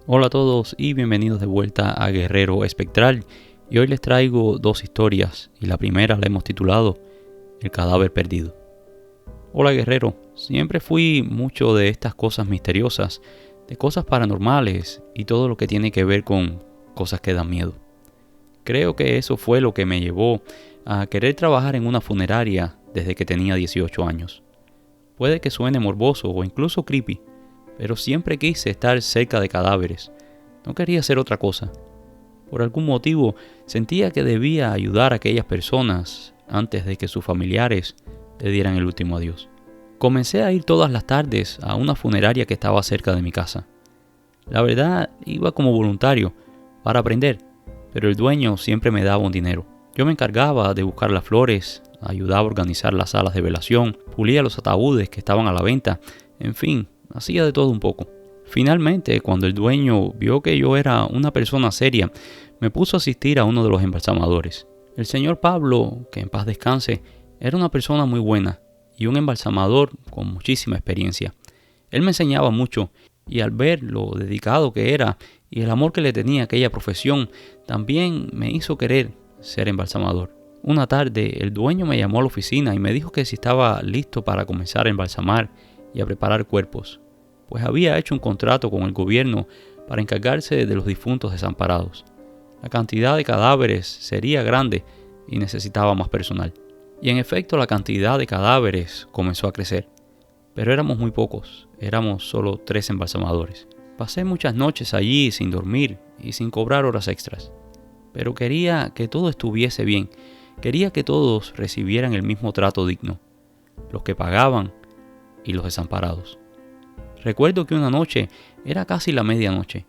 Hola a todos y bienvenidos de vuelta a Guerrero Espectral. Y hoy les traigo dos historias y la primera la hemos titulado El cadáver perdido. Hola guerrero, siempre fui mucho de estas cosas misteriosas, de cosas paranormales y todo lo que tiene que ver con cosas que dan miedo. Creo que eso fue lo que me llevó a querer trabajar en una funeraria desde que tenía 18 años. Puede que suene morboso o incluso creepy, pero siempre quise estar cerca de cadáveres. No quería hacer otra cosa. Por algún motivo sentía que debía ayudar a aquellas personas antes de que sus familiares le dieran el último adiós. Comencé a ir todas las tardes a una funeraria que estaba cerca de mi casa. La verdad, iba como voluntario para aprender, pero el dueño siempre me daba un dinero. Yo me encargaba de buscar las flores, ayudaba a organizar las salas de velación, pulía los ataúdes que estaban a la venta, en fin, hacía de todo un poco. Finalmente, cuando el dueño vio que yo era una persona seria, me puso a asistir a uno de los embalsamadores. El señor Pablo, que en paz descanse, era una persona muy buena y un embalsamador con muchísima experiencia. Él me enseñaba mucho y al ver lo dedicado que era y el amor que le tenía a aquella profesión, también me hizo querer ser embalsamador. Una tarde, el dueño me llamó a la oficina y me dijo que si estaba listo para comenzar a embalsamar y a preparar cuerpos, pues había hecho un contrato con el gobierno para encargarse de los difuntos desamparados. La cantidad de cadáveres sería grande y necesitaba más personal. Y en efecto la cantidad de cadáveres comenzó a crecer, pero éramos muy pocos, éramos solo 3 embalsamadores. Pasé muchas noches allí sin dormir y sin cobrar horas extras, pero quería que todo estuviese bien, quería que todos recibieran el mismo trato digno, los que pagaban y los desamparados. Recuerdo que una noche era casi la medianoche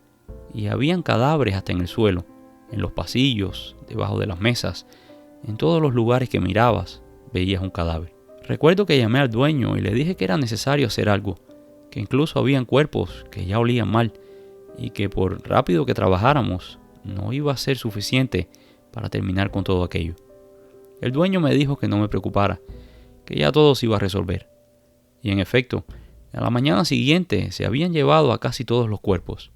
y habían cadáveres hasta en el suelo, en los pasillos, debajo de las mesas, en todos los lugares que mirabas veías un cadáver. Recuerdo que llamé al dueño y le dije que era necesario hacer algo, que incluso habían cuerpos que ya olían mal y que por rápido que trabajáramos no iba a ser suficiente para terminar con todo aquello. El dueño me dijo que no me preocupara, que ya todo se iba a resolver. Y en efecto, a la mañana siguiente se habían llevado a casi todos los cuerpos.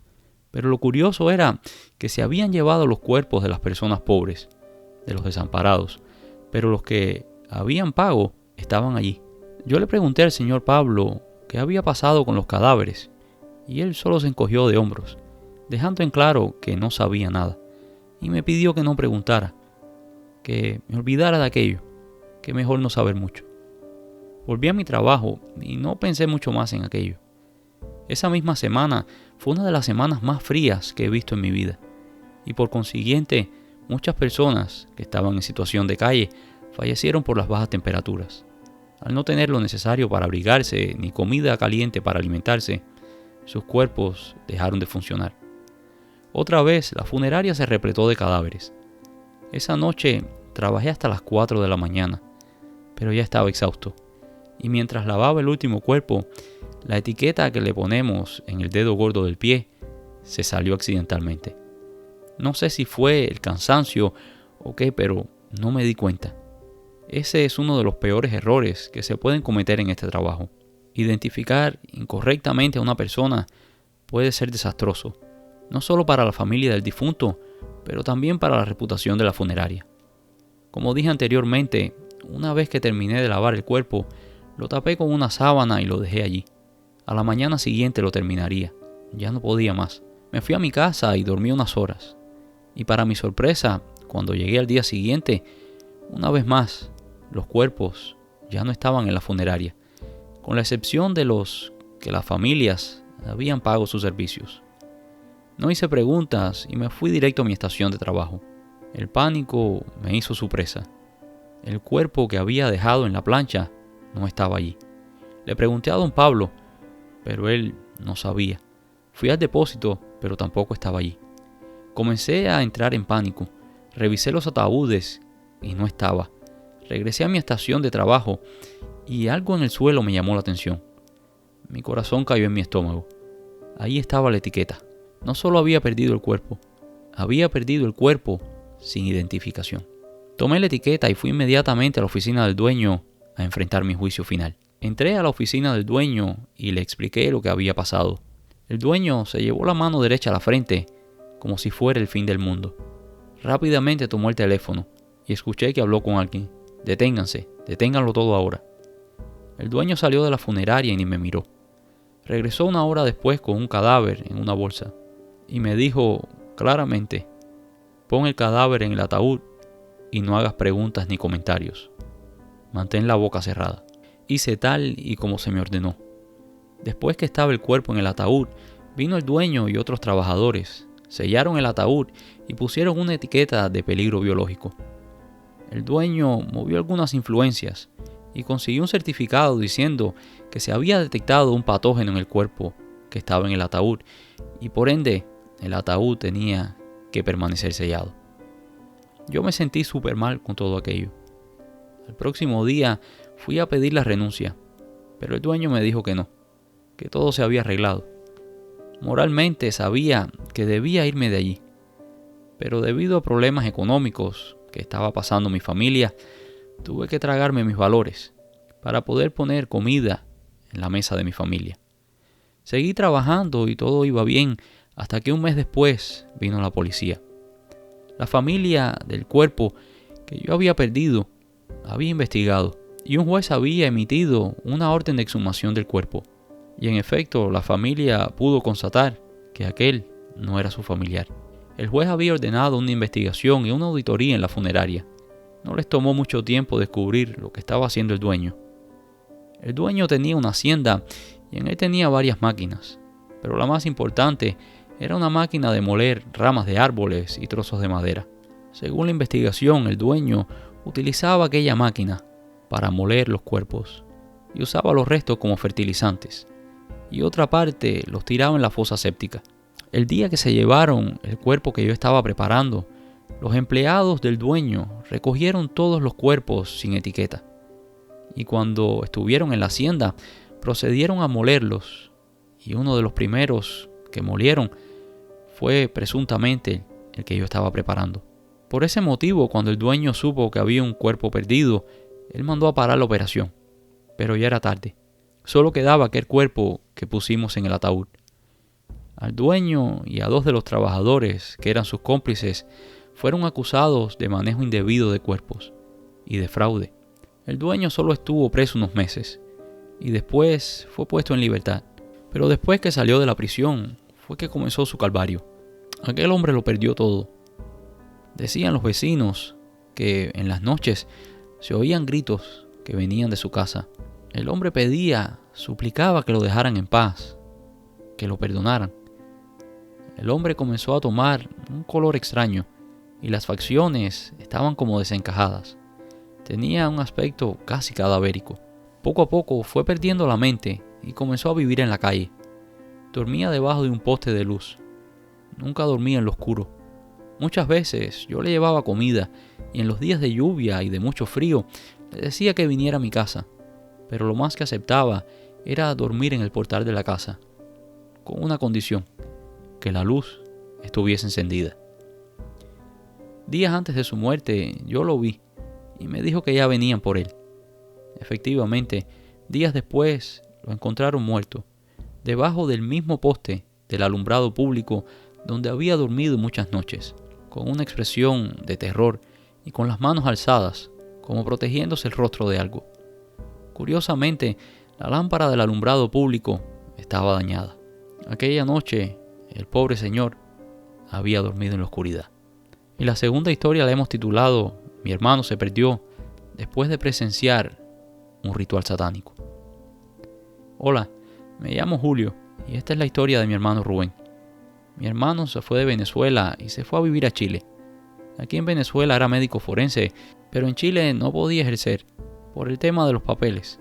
Pero lo curioso era que se habían llevado los cuerpos de las personas pobres, de los desamparados, pero los que habían pago estaban allí. Yo le pregunté al señor Pablo qué había pasado con los cadáveres, y él solo se encogió de hombros, dejando en claro que no sabía nada, y me pidió que no preguntara, que me olvidara de aquello, que mejor no saber mucho. Volví a mi trabajo y no pensé mucho más en aquello. Esa misma semana fue una de las semanas más frías que he visto en mi vida, y por consiguiente muchas personas que estaban en situación de calle fallecieron por las bajas temperaturas. Al no tener lo necesario para abrigarse ni comida caliente para alimentarse, sus cuerpos dejaron de funcionar. Otra vez la funeraria se repletó de cadáveres. Esa noche trabajé hasta las 4 de la mañana, pero ya estaba exhausto. Y mientras lavaba el último cuerpo, la etiqueta que le ponemos en el dedo gordo del pie se salió accidentalmente. No sé si fue el cansancio o qué, pero no me di cuenta. Ese es uno de los peores errores que se pueden cometer en este trabajo. Identificar incorrectamente a una persona puede ser desastroso, no solo para la familia del difunto, pero también para la reputación de la funeraria. Como dije anteriormente, una vez que terminé de lavar el cuerpo, lo tapé con una sábana y lo dejé allí. A la mañana siguiente lo terminaría. Ya no podía más. Me fui a mi casa y dormí unas horas. Y para mi sorpresa, cuando llegué al día siguiente, una vez más, los cuerpos ya no estaban en la funeraria, con la excepción de los que las familias habían pagado sus servicios. No hice preguntas y me fui directo a mi estación de trabajo. El pánico me hizo su presa. El cuerpo que había dejado en la plancha no estaba allí. Le pregunté a don Pablo, pero él no sabía. Fui al depósito, pero tampoco estaba allí. Comencé a entrar en pánico. Revisé los ataúdes y no estaba. Regresé a mi estación de trabajo y algo en el suelo me llamó la atención. Mi corazón cayó en mi estómago. Ahí estaba la etiqueta. No solo había perdido el cuerpo, había perdido el cuerpo sin identificación. Tomé la etiqueta y fui inmediatamente a la oficina del dueño a enfrentar mi juicio final. Entré a la oficina del dueño y le expliqué lo que había pasado. El dueño se llevó la mano derecha a la frente, como si fuera el fin del mundo. Rápidamente tomó el teléfono y escuché que habló con alguien. Deténganse, deténganlo todo ahora. El dueño salió de la funeraria y ni me miró. Regresó 1 hora después con un cadáver en una bolsa y me dijo claramente: pon el cadáver en el ataúd y no hagas preguntas ni comentarios. Mantén la boca cerrada. Hice tal y como se me ordenó. Después que estaba el cuerpo en el ataúd, vino el dueño y otros trabajadores, sellaron el ataúd y pusieron una etiqueta de peligro biológico. El dueño movió algunas influencias y consiguió un certificado diciendo que se había detectado un patógeno en el cuerpo que estaba en el ataúd y por ende el ataúd tenía que permanecer sellado. Yo me sentí súper mal con todo aquello. El próximo día fui a pedir la renuncia, pero el dueño me dijo que no, que todo se había arreglado. Moralmente sabía que debía irme de allí, pero debido a problemas económicos que estaba pasando mi familia, tuve que tragarme mis valores para poder poner comida en la mesa de mi familia. Seguí trabajando y todo iba bien hasta que un mes después vino la policía. La familia del cuerpo que yo había perdido había investigado y un juez había emitido una orden de exhumación del cuerpo. Y en efecto, la familia pudo constatar que aquel no era su familiar. El juez había ordenado una investigación y una auditoría en la funeraria. No les tomó mucho tiempo descubrir lo que estaba haciendo el dueño. El dueño tenía una hacienda y en él tenía varias máquinas, pero la más importante era una máquina de moler ramas de árboles y trozos de madera. Según la investigación, el dueño utilizaba aquella máquina para moler los cuerpos y usaba los restos como fertilizantes, y otra parte los tiraba en la fosa séptica. El día que se llevaron el cuerpo que yo estaba preparando, los empleados del dueño recogieron todos los cuerpos sin etiqueta, y cuando estuvieron en la hacienda, procedieron a molerlos, y uno de los primeros que molieron fue presuntamente el que yo estaba preparando. Por ese motivo, cuando el dueño supo que había un cuerpo perdido, él mandó a parar la operación, pero ya era tarde. Solo quedaba aquel cuerpo que pusimos en el ataúd. Al dueño y a 2 de los trabajadores, que eran sus cómplices, fueron acusados de manejo indebido de cuerpos y de fraude. El dueño solo estuvo preso unos meses y después fue puesto en libertad. Pero después que salió de la prisión, fue que comenzó su calvario. Aquel hombre lo perdió todo. Decían los vecinos que en las noches se oían gritos que venían de su casa. El hombre pedía, suplicaba que lo dejaran en paz, que lo perdonaran. El hombre comenzó a tomar un color extraño y las facciones estaban como desencajadas. Tenía un aspecto casi cadavérico. Poco a poco fue perdiendo la mente y comenzó a vivir en la calle. Dormía debajo de un poste de luz. Nunca dormía en lo oscuro. Muchas veces yo le llevaba comida y en los días de lluvia y de mucho frío le decía que viniera a mi casa, pero lo más que aceptaba era dormir en el portal de la casa, con una condición: que la luz estuviese encendida. Días antes de su muerte yo lo vi y me dijo que ya venían por él. Efectivamente, días después lo encontraron muerto, debajo del mismo poste del alumbrado público donde había dormido muchas noches, con una expresión de terror y con las manos alzadas, como protegiéndose el rostro de algo. Curiosamente, la lámpara del alumbrado público estaba dañada. Aquella noche, el pobre señor había dormido en la oscuridad. Y la segunda historia la hemos titulado Mi hermano se perdió después de presenciar un ritual satánico. Hola, me llamo Julio y esta es la historia de mi hermano Rubén. Mi hermano se fue de Venezuela y se fue a vivir a Chile. Aquí en Venezuela era médico forense, pero en Chile no podía ejercer por el tema de los papeles.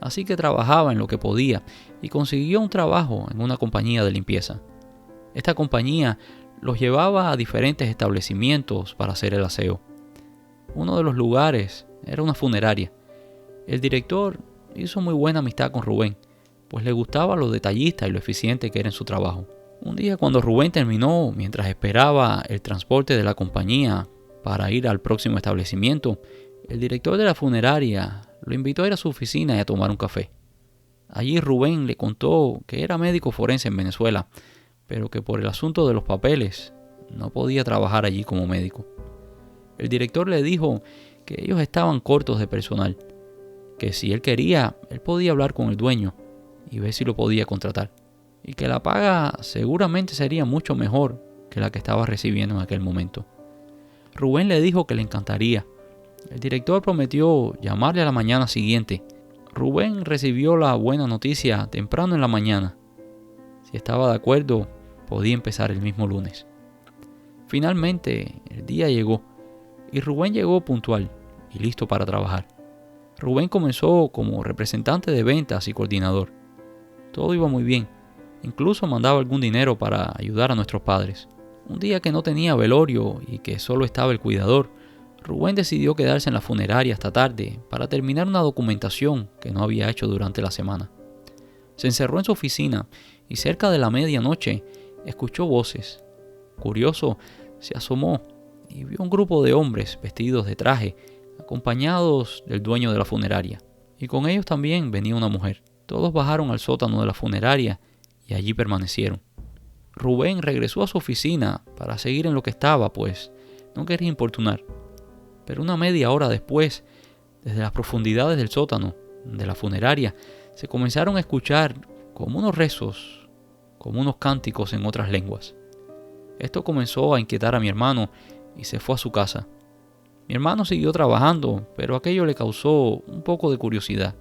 Así que trabajaba en lo que podía y consiguió un trabajo en una compañía de limpieza. Esta compañía los llevaba a diferentes establecimientos para hacer el aseo. Uno de los lugares era una funeraria. El director hizo muy buena amistad con Rubén, pues le gustaba lo detallista y lo eficiente que era en su trabajo. Un día cuando Rubén terminó, mientras esperaba el transporte de la compañía para ir al próximo establecimiento, el director de la funeraria lo invitó a ir a su oficina y a tomar un café. Allí Rubén le contó que era médico forense en Venezuela, pero que por el asunto de los papeles no podía trabajar allí como médico. El director le dijo que ellos estaban cortos de personal, que si él quería, él podía hablar con el dueño y ver si lo podía contratar, y que la paga seguramente sería mucho mejor que la que estaba recibiendo en aquel momento. Rubén le dijo que le encantaría. El director prometió llamarle a la mañana siguiente. Rubén recibió la buena noticia temprano en la mañana. Si estaba de acuerdo, podía empezar el mismo lunes. Finalmente, el día llegó y Rubén llegó puntual y listo para trabajar. Rubén comenzó como representante de ventas y coordinador. Todo iba muy bien. Incluso mandaba algún dinero para ayudar a nuestros padres. Un día que no tenía velorio y que solo estaba el cuidador, Rubén decidió quedarse en la funeraria hasta tarde para terminar una documentación que no había hecho durante la semana. Se encerró en su oficina y cerca de la medianoche escuchó voces. Curioso, se asomó y vio un grupo de hombres vestidos de traje, acompañados del dueño de la funeraria. Y con ellos también venía una mujer. Todos bajaron al sótano de la funeraria y allí permanecieron. Rubén regresó a su oficina para seguir en lo que estaba, pues no quería importunar. Pero una media hora después, desde las profundidades del sótano de la funeraria, se comenzaron a escuchar como unos rezos, como unos cánticos en otras lenguas. Esto comenzó a inquietar a mi hermano y se fue a su casa. Mi hermano siguió trabajando, pero aquello le causó un poco de curiosidad.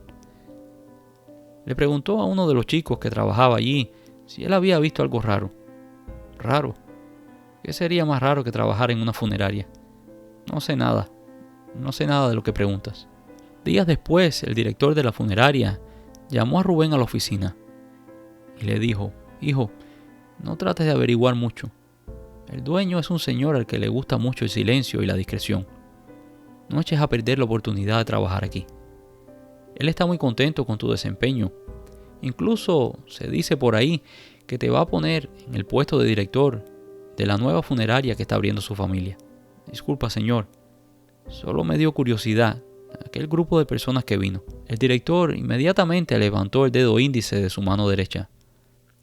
Le preguntó a uno de los chicos que trabajaba allí si él había visto algo raro. ¿Raro? ¿Qué sería más raro que trabajar en una funeraria? No sé nada de lo que preguntas. Días después, el director de la funeraria llamó a Rubén a la oficina y le dijo: hijo, no trates de averiguar mucho. El dueño es un señor al que le gusta mucho el silencio y la discreción. No eches a perder la oportunidad de trabajar aquí. Él está muy contento con tu desempeño. Incluso se dice por ahí que te va a poner en el puesto de director de la nueva funeraria que está abriendo su familia. Disculpa, señor. Solo me dio curiosidad aquel grupo de personas que vino. El director inmediatamente levantó el dedo índice de su mano derecha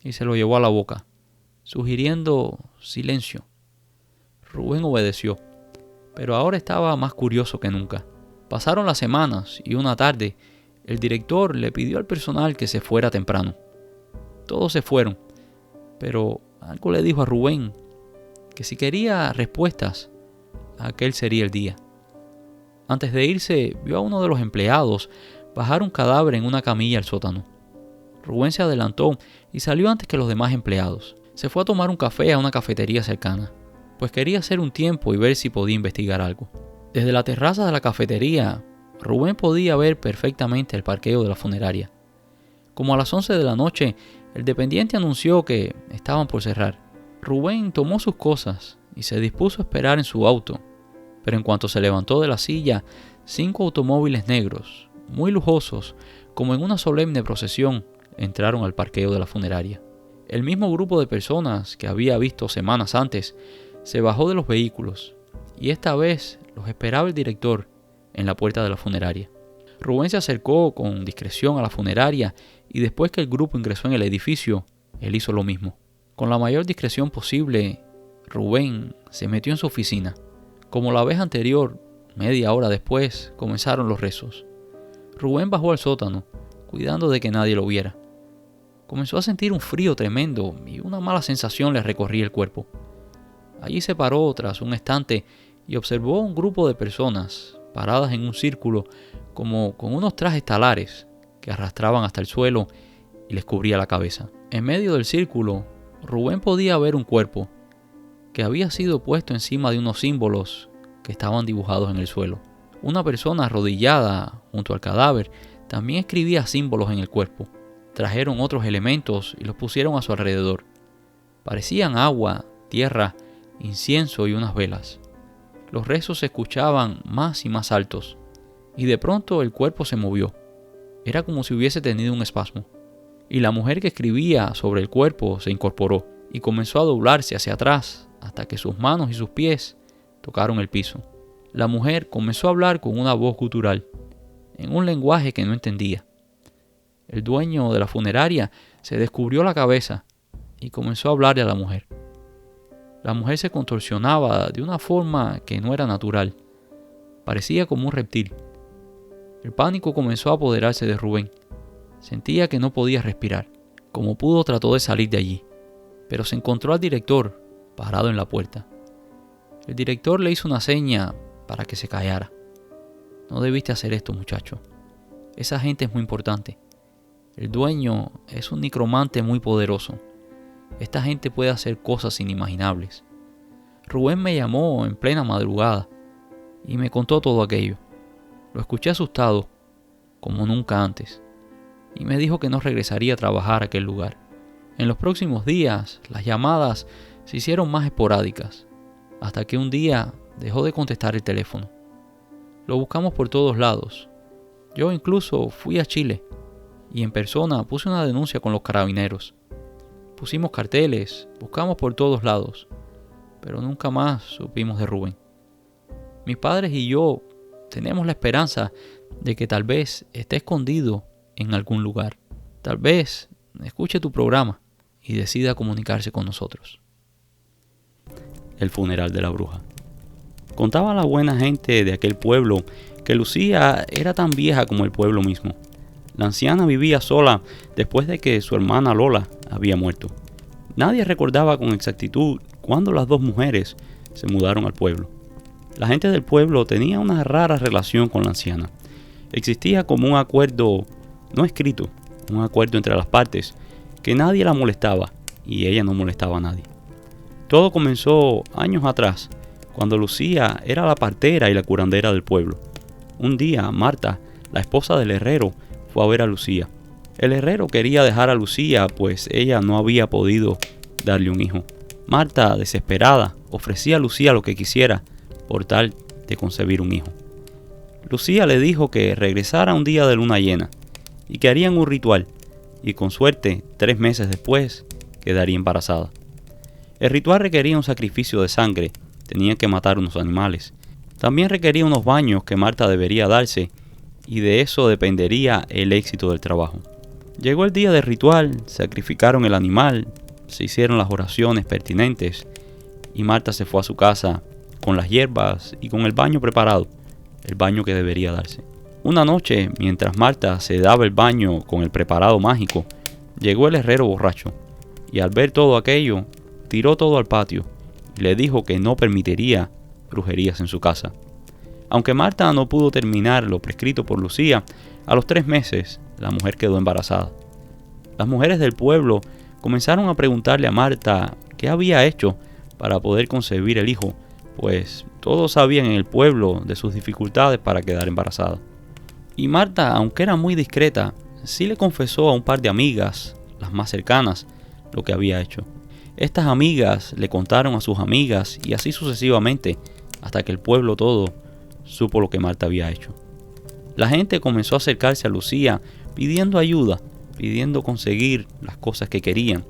y se lo llevó a la boca, sugiriendo silencio. Rubén obedeció, pero ahora estaba más curioso que nunca. Pasaron las semanas y una tarde, el director le pidió al personal que se fuera temprano. Todos se fueron, pero algo le dijo a Rubén que si quería respuestas, aquel sería el día. Antes de irse, vio a uno de los empleados bajar un cadáver en una camilla al sótano. Rubén se adelantó y salió antes que los demás empleados. Se fue a tomar un café a una cafetería cercana, pues quería hacer un tiempo y ver si podía investigar algo. Desde la terraza de la cafetería, Rubén podía ver perfectamente el parqueo de la funeraria. Como a las 11 de la noche, el dependiente anunció que estaban por cerrar. Rubén tomó sus cosas y se dispuso a esperar en su auto. Pero en cuanto se levantó de la silla, 5 automóviles negros, muy lujosos, como en una solemne procesión, entraron al parqueo de la funeraria. El mismo grupo de personas que había visto semanas antes se bajó de los vehículos y esta vez los esperaba el director en la puerta de la funeraria. Rubén se acercó con discreción a la funeraria y después que el grupo ingresó en el edificio, él hizo lo mismo. Con la mayor discreción posible, Rubén se metió en su oficina. Como la vez anterior, media hora después, comenzaron los rezos. Rubén bajó al sótano, cuidando de que nadie lo viera. Comenzó a sentir un frío tremendo y una mala sensación le recorría el cuerpo. Allí se paró tras un estante y observó un grupo de personas paradas en un círculo como con unos trajes talares que arrastraban hasta el suelo y les cubría la cabeza. En medio del círculo, Rubén podía ver un cuerpo que había sido puesto encima de unos símbolos que estaban dibujados en el suelo. Una persona arrodillada junto al cadáver también escribía símbolos en el cuerpo. Trajeron otros elementos y los pusieron a su alrededor. Parecían agua, tierra, incienso y unas velas. Los rezos se escuchaban más y más altos, y de pronto el cuerpo se movió. Era como si hubiese tenido un espasmo. Y la mujer que escribía sobre el cuerpo se incorporó y comenzó a doblarse hacia atrás hasta que sus manos y sus pies tocaron el piso. La mujer comenzó a hablar con una voz gutural, en un lenguaje que no entendía. El dueño de la funeraria se descubrió la cabeza y comenzó a hablarle a la mujer. La mujer se contorsionaba de una forma que no era natural. Parecía como un reptil. El pánico comenzó a apoderarse de Rubén. Sentía que no podía respirar. Como pudo, trató de salir de allí, pero se encontró al director parado en la puerta. El director le hizo una seña para que se callara. No debiste hacer esto, muchacho. Esa gente es muy importante. El dueño es un necromante muy poderoso. Esta gente puede hacer cosas inimaginables. Rubén me llamó en plena madrugada y me contó todo aquello. Lo escuché asustado, como nunca antes, y me dijo que no regresaría a trabajar a aquel lugar. En los próximos días, las llamadas se hicieron más esporádicas, hasta que un día dejó de contestar el teléfono. Lo buscamos por todos lados. Yo incluso fui a Chile y en persona puse una denuncia con los carabineros. Pusimos carteles, buscamos por todos lados, pero nunca más supimos de Rubén. Mis padres y yo tenemos la esperanza de que tal vez esté escondido en algún lugar. Tal vez escuche tu programa y decida comunicarse con nosotros. El funeral de la bruja. Contaba la buena gente de aquel pueblo que Lucía era tan vieja como el pueblo mismo. La anciana vivía sola después de que su hermana Lola había muerto. Nadie recordaba con exactitud cuándo las dos mujeres se mudaron al pueblo. La gente del pueblo tenía una rara relación con la anciana. Existía como un acuerdo no escrito, un acuerdo entre las partes, que nadie la molestaba y ella no molestaba a nadie. Todo comenzó años atrás, cuando Lucía era la partera y la curandera del pueblo. Un día, Marta, la esposa del herrero, fue a ver a Lucía. El herrero quería dejar a Lucía, pues ella no había podido darle un hijo. Marta, desesperada, ofrecía a Lucía lo que quisiera por tal de concebir un hijo. Lucía le dijo que regresara un día de luna llena y que harían un ritual, y con suerte, 3 meses después, quedaría embarazada. El ritual requería un sacrificio de sangre, tenía que matar unos animales. También requería unos baños que Marta debería darse, y de eso dependería el éxito del trabajo. Llegó el día del ritual, sacrificaron el animal, se hicieron las oraciones pertinentes, y Marta se fue a su casa con las hierbas y con el baño preparado, el baño que debería darse. Una noche, mientras Marta se daba el baño con el preparado mágico, llegó el herrero borracho, y al ver todo aquello, tiró todo al patio, y le dijo que no permitiría brujerías en su casa. Aunque Marta no pudo terminar lo prescrito por Lucía, a los 3 meses la mujer quedó embarazada. Las mujeres del pueblo comenzaron a preguntarle a Marta qué había hecho para poder concebir el hijo, pues todos sabían en el pueblo de sus dificultades para quedar embarazada. Y Marta, aunque era muy discreta, sí le confesó a un par de amigas, las más cercanas, lo que había hecho. Estas amigas le contaron a sus amigas y así sucesivamente, hasta que el pueblo todo supo lo que Marta había hecho. La gente comenzó a acercarse a Lucía pidiendo ayuda, pidiendo conseguir las cosas que querían: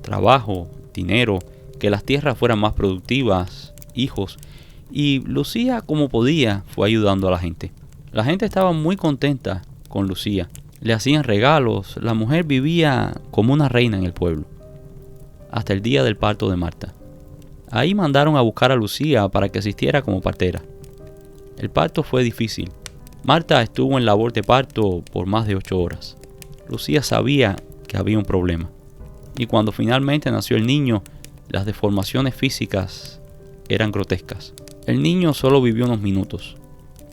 trabajo, dinero, que las tierras fueran más productivas, hijos, y Lucía, como podía, fue ayudando a la gente. La gente estaba muy contenta con Lucía, le hacían regalos, la mujer vivía como una reina en el pueblo, hasta el día del parto de Marta. Ahí mandaron a buscar a Lucía para que asistiera como partera. El parto fue difícil. Marta estuvo en labor de parto por más de 8 horas. Lucía sabía que había un problema. Y cuando finalmente nació el niño, las deformaciones físicas eran grotescas. El niño solo vivió unos minutos.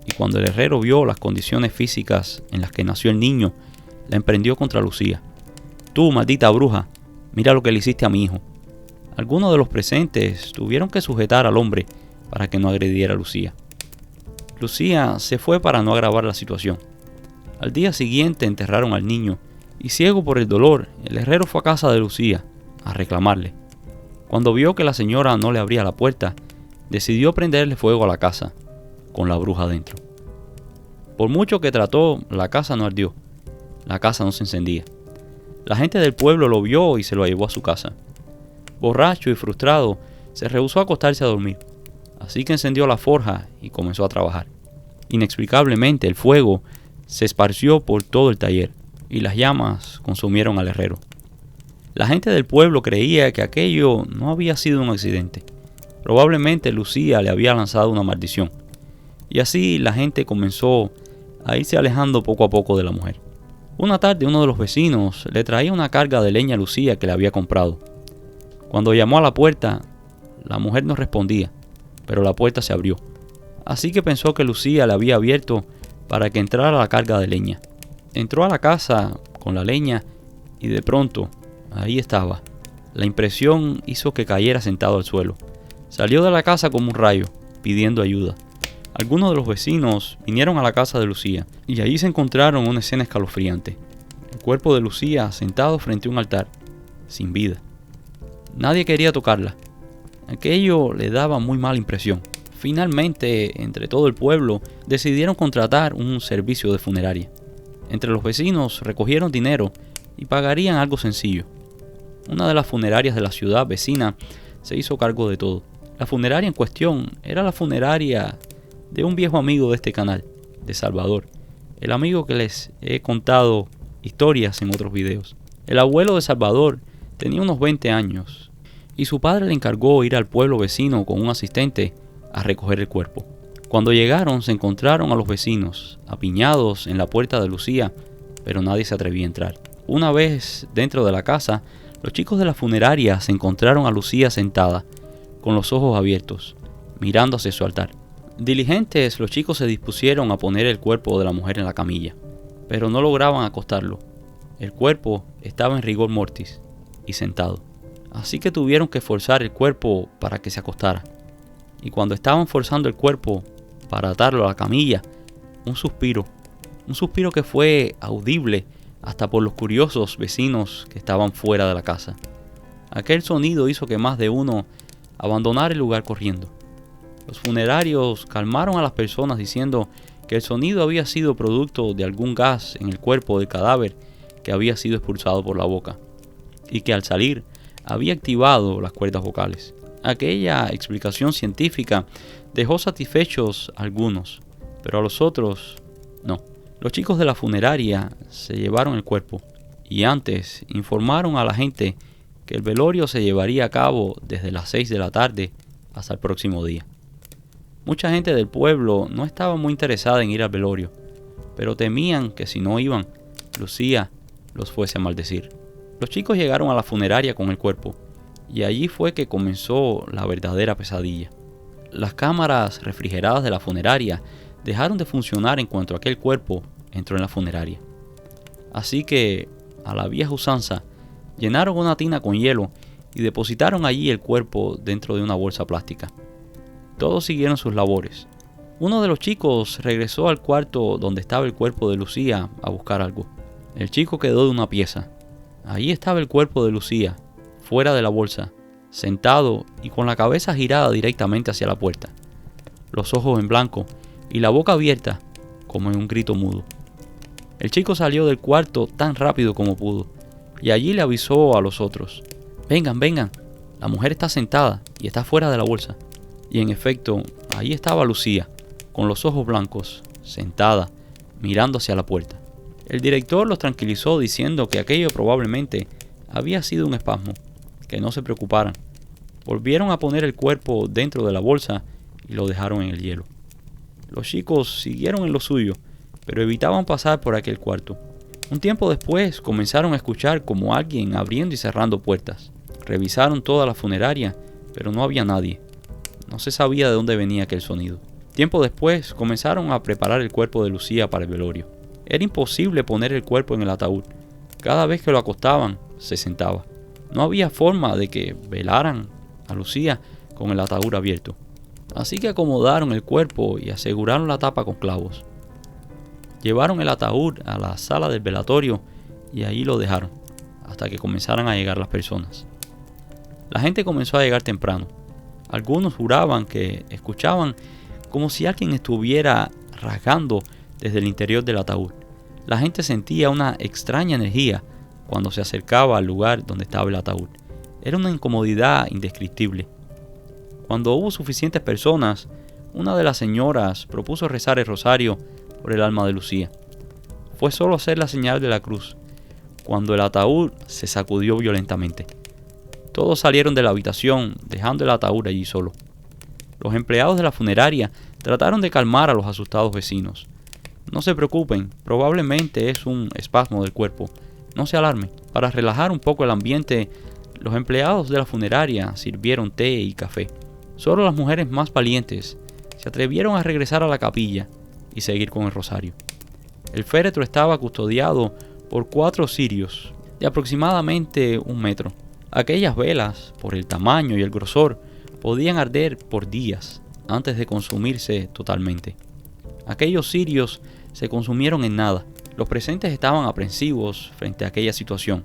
Y cuando el herrero vio las condiciones físicas en las que nació el niño, la emprendió contra Lucía. «Tú, maldita bruja, mira lo que le hiciste a mi hijo». Algunos de los presentes tuvieron que sujetar al hombre para que no agrediera a Lucía. Lucía se fue para no agravar la situación. Al día siguiente enterraron al niño y, ciego por el dolor, el herrero fue a casa de Lucía a reclamarle. Cuando vio que la señora no le abría la puerta, decidió prenderle fuego a la casa, con la bruja dentro. Por mucho que trató, la casa no ardió, la casa no se encendía. La gente del pueblo lo vio y se lo llevó a su casa. Borracho y frustrado, se rehusó a acostarse a dormir, así que encendió la forja y comenzó a trabajar. Inexplicablemente, el fuego se esparció por todo el taller. y las llamas consumieron al herrero. La gente del pueblo creía que aquello no había sido un accidente. Probablemente Lucía le había lanzado una maldición. Y así la gente comenzó a irse alejando poco a poco de la mujer. Una tarde uno de los vecinos le traía una carga de leña a Lucía que le había comprado. Cuando llamó a la puerta, la mujer no respondía, pero la puerta se abrió. Así que pensó que Lucía le había abierto para que entrara la carga de leña. Entró a la casa con la leña y de pronto, ahí estaba. La impresión hizo que cayera sentado al suelo. Salió de la casa como un rayo, pidiendo ayuda. Algunos de los vecinos vinieron a la casa de Lucía y allí se encontraron una escena escalofriante. El cuerpo de Lucía sentado frente a un altar, sin vida. Nadie quería tocarla. Aquello le daba muy mala impresión. Finalmente, entre todo el pueblo, decidieron contratar un servicio de funeraria. Entre los vecinos recogieron dinero y pagarían algo sencillo. Una de las funerarias de la ciudad vecina se hizo cargo de todo. La funeraria en cuestión era la funeraria de un viejo amigo de este canal, de Salvador, el amigo que les he contado historias en otros videos. El abuelo de Salvador tenía unos 20 años y su padre le encargó ir al pueblo vecino con un asistente a recoger el cuerpo. Cuando llegaron se encontraron a los vecinos apiñados en la puerta de Lucía, pero nadie se atrevía a entrar. Una vez dentro de la casa, los chicos de la funeraria se encontraron a Lucía sentada, con los ojos abiertos, mirando hacia su altar. Diligentes, los chicos se dispusieron a poner el cuerpo de la mujer en la camilla, pero no lograban acostarlo. El cuerpo estaba en rigor mortis y sentado, así que tuvieron que forzar el cuerpo para que se acostara. Y cuando estaban forzando el cuerpo para atarlo a la camilla, un suspiro que fue audible hasta por los curiosos vecinos que estaban fuera de la casa. Aquel sonido hizo que más de uno abandonara el lugar corriendo. Los funerarios calmaron a las personas diciendo que el sonido había sido producto de algún gas en el cuerpo del cadáver que había sido expulsado por la boca y que al salir había activado las cuerdas vocales. Aquella explicación científica dejó satisfechos a algunos, pero a los otros no. Los chicos de la funeraria se llevaron el cuerpo y antes informaron a la gente que el velorio se llevaría a cabo desde las 6 de la tarde hasta el próximo día. Mucha gente del pueblo no estaba muy interesada en ir al velorio, pero temían que si no iban, Lucía los fuese a maldecir. Los chicos llegaron a la funeraria con el cuerpo, y allí fue que comenzó la verdadera pesadilla. Las cámaras refrigeradas de la funeraria dejaron de funcionar en cuanto aquel cuerpo entró en la funeraria. Así que, a la vieja usanza, llenaron una tina con hielo y depositaron allí el cuerpo dentro de una bolsa plástica. Todos siguieron sus labores. Uno de los chicos regresó al cuarto donde estaba el cuerpo de Lucía a buscar algo. El chico quedó de una pieza. Allí estaba el cuerpo de Lucía, fuera de la bolsa, sentado y con la cabeza girada directamente hacia la puerta, los ojos en blanco y la boca abierta como en un grito mudo. El chico salió del cuarto tan rápido como pudo y allí le avisó a los otros: vengan, vengan, la mujer está sentada y está fuera de la bolsa. Y en efecto, ahí estaba Lucía, con los ojos blancos, sentada, mirando hacia la puerta. El director los tranquilizó diciendo que aquello probablemente había sido un espasmo, que no se preocuparan. Volvieron a poner el cuerpo dentro de la bolsa y lo dejaron en el hielo. Los chicos siguieron en lo suyo, pero evitaban pasar por aquel cuarto. Un tiempo después comenzaron a escuchar como alguien abriendo y cerrando puertas. Revisaron toda la funeraria, pero no había nadie. No se sabía de dónde venía aquel sonido. Tiempo después comenzaron a preparar el cuerpo de Lucía para el velorio. Era imposible poner el cuerpo en el ataúd. Cada vez que lo acostaban, se sentaba. No había forma de que velaran a Lucía con el ataúd abierto. Así que acomodaron el cuerpo y aseguraron la tapa con clavos. Llevaron el ataúd a la sala del velatorio y allí lo dejaron, hasta que comenzaran a llegar las personas. La gente comenzó a llegar temprano. Algunos juraban que escuchaban como si alguien estuviera rasgando desde el interior del ataúd. La gente sentía una extraña energía cuando se acercaba al lugar donde estaba el ataúd. Era una incomodidad indescriptible. Cuando hubo suficientes personas, una de las señoras propuso rezar el rosario por el alma de Lucía. fue solo hacer la señal de la cruz, cuando el ataúd se sacudió violentamente. Todos salieron de la habitación, dejando el ataúd allí solo. Los empleados de la funeraria trataron de calmar a los asustados vecinos. No se preocupen, probablemente es un espasmo del cuerpo. No se alarmen. Para relajar un poco el ambiente, los empleados de la funeraria sirvieron té y café. Solo las mujeres más valientes se atrevieron a regresar a la capilla y seguir con el rosario. El féretro estaba custodiado por 4 cirios de aproximadamente 1 metro. Aquellas velas, por el tamaño y el grosor, podían arder por días antes de consumirse totalmente. Aquellos cirios se consumieron en nada. Los presentes estaban aprensivos frente a aquella situación.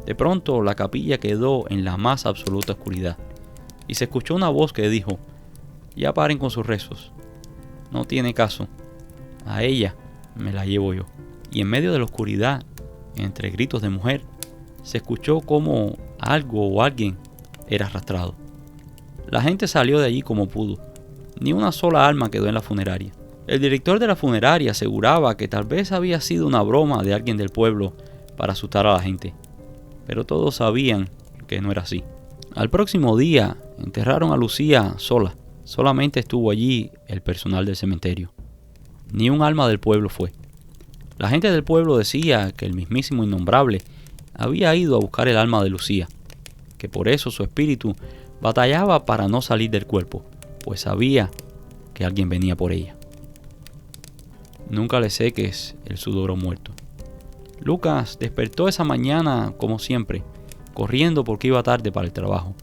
De pronto la capilla quedó en la más absoluta oscuridad y se escuchó una voz que dijo: «Ya paren con sus rezos. No tiene caso. A ella me la llevo yo». Y en medio de la oscuridad, entre gritos de mujer, se escuchó como algo o alguien era arrastrado. La gente salió de allí como pudo. Ni una sola alma quedó en la funeraria. El director de la funeraria aseguraba que tal vez había sido una broma de alguien del pueblo para asustar a la gente, pero todos sabían que no era así. Al próximo día enterraron a Lucía sola. Solamente estuvo allí el personal del cementerio. Ni un alma del pueblo fue. La gente del pueblo decía que el mismísimo innombrable había ido a buscar el alma de Lucía, que por eso su espíritu batallaba para no salir del cuerpo, pues sabía que alguien venía por ella. Nunca le seques el sudor muerto. Lucas despertó esa mañana como siempre, corriendo porque iba tarde para el trabajo.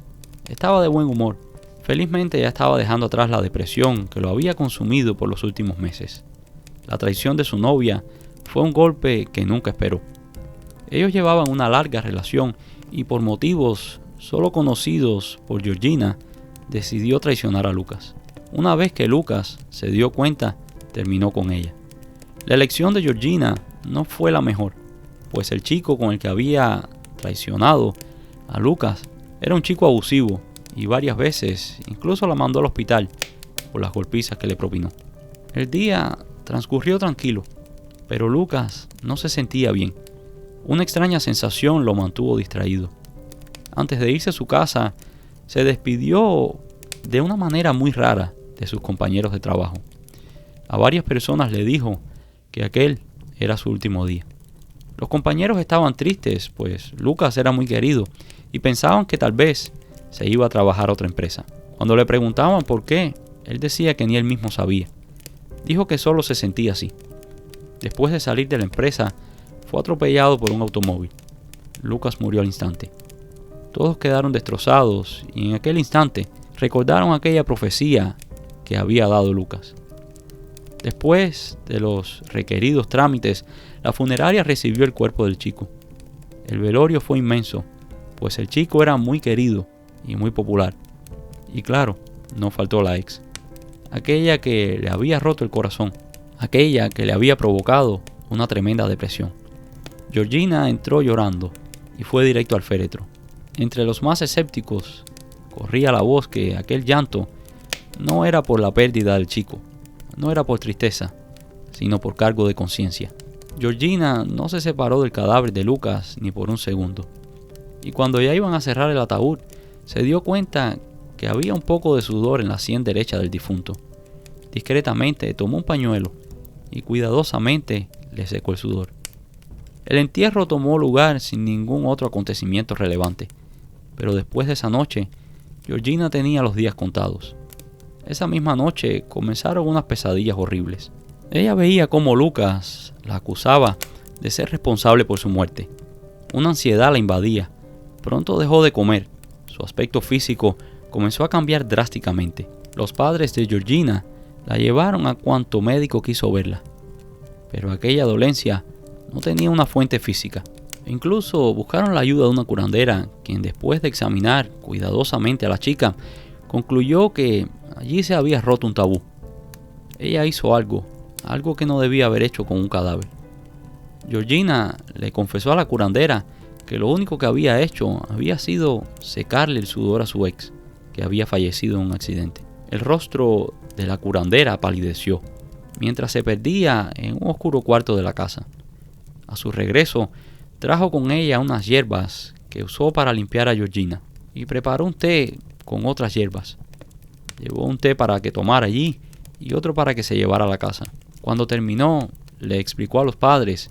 Estaba de buen humor. Felizmente ya estaba dejando atrás la depresión que lo había consumido por los últimos meses. La traición de su novia fue un golpe que nunca esperó. Ellos llevaban una larga relación y por motivos solo conocidos por Georgina, decidió traicionar a Lucas. Una vez que Lucas se dio cuenta, terminó con ella. La elección de Georgina no fue la mejor, pues el chico con el que había traicionado a Lucas era un chico abusivo y varias veces incluso la mandó al hospital por las golpizas que le propinó. El día transcurrió tranquilo, pero Lucas no se sentía bien. Una extraña sensación lo mantuvo distraído. Antes de irse a su casa, se despidió de una manera muy rara de sus compañeros de trabajo. A varias personas le dijo que aquel era su último día. Los compañeros estaban tristes, pues Lucas era muy querido y pensaban que tal vez se iba a trabajar a otra empresa. Cuando le preguntaban por qué, él decía que ni él mismo sabía. Dijo que solo se sentía así. Después de salir de la empresa, fue atropellado por un automóvil. Lucas murió al instante. Todos quedaron destrozados y en aquel instante recordaron aquella profecía que había dado Lucas. Después de los requeridos trámites, la funeraria recibió el cuerpo del chico. El velorio fue inmenso, pues el chico era muy querido y muy popular. Y claro, no faltó la ex. Aquella que le había roto el corazón. Aquella que le había provocado una tremenda depresión. Georgina entró llorando y fue directo al féretro. Entre los más escépticos corría la voz que aquel llanto no era por la pérdida del chico, no era por tristeza, sino por cargo de conciencia. Georgina no se separó del cadáver de Lucas ni por un segundo. Y cuando ya iban a cerrar el ataúd, se dio cuenta que había un poco de sudor en la sien derecha del difunto. Discretamente tomó un pañuelo y cuidadosamente le secó el sudor. El entierro tomó lugar sin ningún otro acontecimiento relevante, pero después de esa noche, Georgina tenía los días contados. Esa misma noche comenzaron unas pesadillas horribles. Ella veía cómo Lucas la acusaba de ser responsable por su muerte. Una ansiedad la invadía. Pronto dejó de comer. Su aspecto físico comenzó a cambiar drásticamente. Los padres de Georgina la llevaron a cuanto médico quiso verla. Pero aquella dolencia no tenía una fuente física. Incluso buscaron la ayuda de una curandera, quien después de examinar cuidadosamente a la chica, concluyó que allí se había roto un tabú. Ella hizo algo que no debía haber hecho con un cadáver. Georgina le confesó a la curandera que lo único que había hecho había sido secarle el sudor a su ex, que había fallecido en un accidente. El rostro de la curandera palideció, mientras se perdía en un oscuro cuarto de la casa. A su regreso, trajo con ella unas hierbas que usó para limpiar a Georgina y preparó un té con otras hierbas. Llevó un té para que tomara allí y otro para que se llevara a la casa. Cuando terminó, le explicó a los padres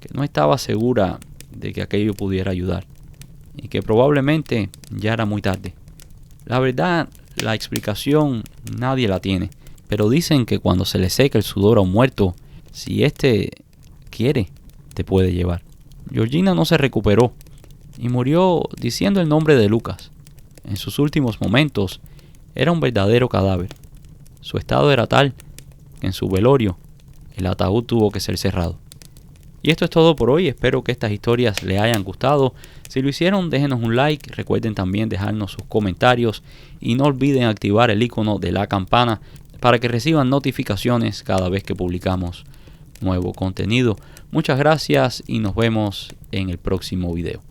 que no estaba segura de que aquello pudiera ayudar y que probablemente ya era muy tarde. La verdad, la explicación nadie la tiene, pero dicen que cuando se le seca el sudor a un muerto, si éste quiere, te puede llevar. Georgina no se recuperó y murió diciendo el nombre de Lucas. En sus últimos momentos, era un verdadero cadáver. Su estado era tal que en su velorio, el ataúd tuvo que ser cerrado. Y esto es todo por hoy. Espero que estas historias les hayan gustado. Si lo hicieron, déjenos un like. Recuerden también dejarnos sus comentarios. Y no olviden activar el icono de la campana para que reciban notificaciones cada vez que publicamos nuevo contenido. Muchas gracias y nos vemos en el próximo video.